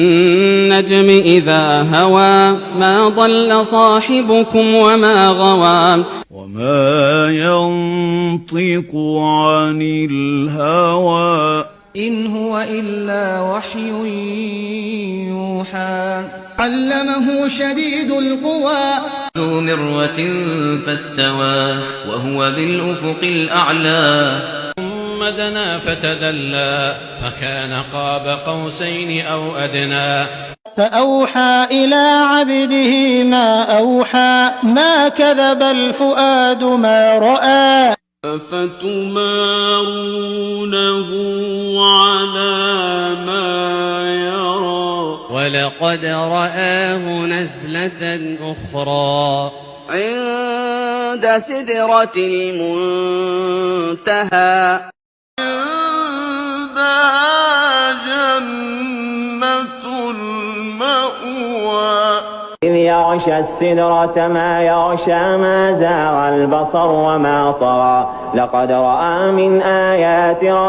النجم إذا هوى ما ضل صاحبكم وما غوى وما ينطق عن الهوى إن هو إلا وحي يوحى علمه شديد القوى ذو مرة فاستوى وهو بالأفق الأعلى ثم دنا فتدلى فكان قاب قوسين أو أدنى فأوحى إلى عبده ما أوحى ما كذب الفؤاد ما رأى أفتمارونه على ما يرى ولقد رآه نزلة أخرى عند سدرة المنتهى عندها جنة المأوى إذ يغشى السدرة ما يغشى ما زاغ البصر وما طغى لقد رأى من آيات